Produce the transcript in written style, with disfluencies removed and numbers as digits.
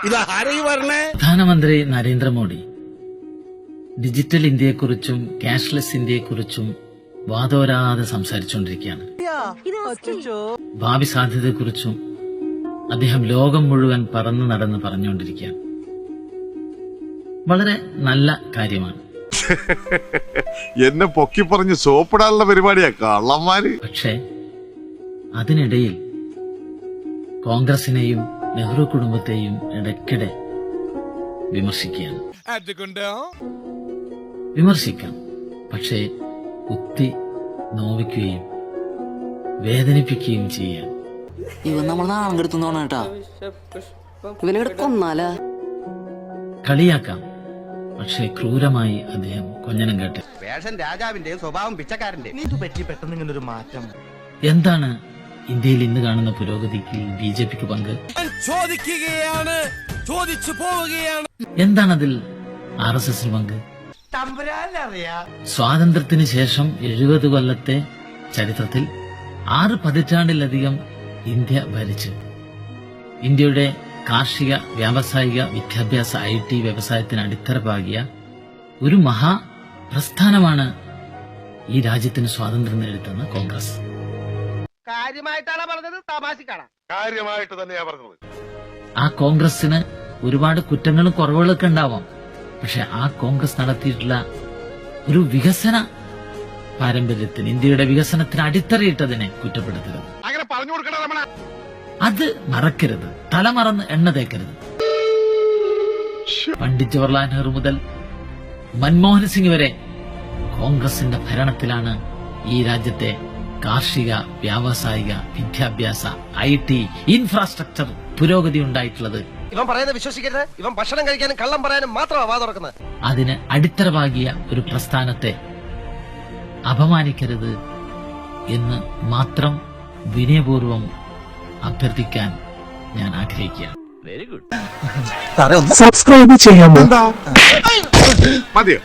പ്രധാനമന്ത്രി Narendra Modi digital ഇന്ത്യയെക്കുറിച്ചും cashless ഇന്ത്യയെക്കുറിച്ചും വാദോരാതെ സംസാരിച്ചുകൊണ്ടിരിക്കുകയാണ്. ഭാവി സാധ്യതയെക്കുറിച്ചും അദ്ദേഹം ലോകം മുഴുവൻ പറന്നു നടന്ന് പറഞ്ഞുകൊണ്ടിരിക്കുകയാണ്. വളരെ നല്ല കാര്യമാണ്. എന്നെ പൊക്കി പറഞ്ഞ് സോപ്പിടാനുള്ള പരിപാടിയാ കള്ളന്മാര്. പക്ഷേ അതിനിടയിൽ കോൺഗ്രസിനെയും നെഹ്റു കുടുംബത്തെയും ഇടയ്ക്കിടെ വിമർശിക്കുകയാണ്. വിമർശിക്കാം, പക്ഷേ കുത്തി നോവിക്കുകയും വേദനിപ്പിക്കുകയും ചെയ്യാം. ഇവൻ നമ്മൾ നാളം കെടുത്തുന്നോണ കേട്ടാ, ഇവനെ കൊന്നാലാ. കളിയാക്കാം, പക്ഷേ ക്രൂരമായി അദ്ദേഹം കൊഞ്ഞനം കേട്ട്. രാജാവിന്റെയും സ്വഭാവം പിച്ചക്കാരന്റെയും പെട്ടെന്ന് ഇങ്ങനൊരു മാറ്റം. എന്താണ് ഇന്ത്യയിൽ ഇന്ന് കാണുന്ന പുരോഗതിക്ക് ബിജെപിക്ക് പങ്ക്? ചോദിക്കുകയാണ്, ചോദിച്ചു പോവുകയാണ്. എന്താണതിൽ RSS പങ്ക്? സ്വാതന്ത്ര്യത്തിന് ശേഷം 70 കൊല്ലത്തെ ചരിത്രത്തിൽ 6 പതിറ്റാണ്ടിലധികം ഇന്ത്യ ഭരിച്ച് ഇന്ത്യയുടെ കാർഷിക, വ്യാവസായിക, വിദ്യാഭ്യാസ, IT വ്യവസായത്തിന് അടിത്തറ പാകിയ ഒരു മഹാപ്രസ്ഥാനമാണ് ഈ രാജ്യത്തിന് സ്വാതന്ത്ര്യം നേടിത്തന്ന കോൺഗ്രസ്. കാര്യമായിട്ടാണ് പറഞ്ഞത്, തമാശക്കാണ്. കാര്യമായിട്ട് തന്നെയാ പറഞ്ഞത്. ആ കോൺഗ്രസിന് ഒരുപാട് കുറ്റങ്ങളും കുറവുകളൊക്കെ ഉണ്ടാവാം. പക്ഷെ ആ കോൺഗ്രസ് നടത്തിയിട്ടുള്ള ഒരു വികസന പാരമ്പര്യത്തിന്, ഇന്ത്യയുടെ വികസനത്തിന് അടിത്തറയിട്ടതിനെ കുറ്റപ്പെടുത്തരുത്. അങ്ങനെ പറഞ്ഞു കൊടുക്കണ രമണ. അത് മറക്കരുത്, തലമറന്ന് എണ്ണ തേക്കരുത്. പണ്ഡിറ്റ് ജവഹർലാൽ നെഹ്റു മുതൽ മൻമോഹൻ സിംഗ് വരെ കോൺഗ്രസിന്റെ ഭരണത്തിലാണ് ഈ രാജ്യത്തെ കാർഷിക, വ്യാവസായിക, വിദ്യാഭ്യാസ, IT ഇൻഫ്രാസ്ട്രക്ചർ പുരോഗതി ഉണ്ടായിട്ടുള്ളത്. ഇവൻ പറയുന്നത് വിശ്വസിക്കരുത്. ഇവൻ ഭക്ഷണം കഴിക്കാനും കള്ളം പറയാനും മാത്രമാണ് വാ തുറക്കുന്നത്. അതിന് അടിത്തറവാകിയ ഒരു പ്രസ്ഥാനത്തെ അപമാനിക്കരുത് എന്ന് മാത്രം വിനയപൂർവം അഭ്യർത്ഥിക്കാൻ ഞാൻ ആഗ്രഹിക്കുകയാണ്. സബ്സ്ക്രൈബ് ചെയ്യാമോ? മതിയോ?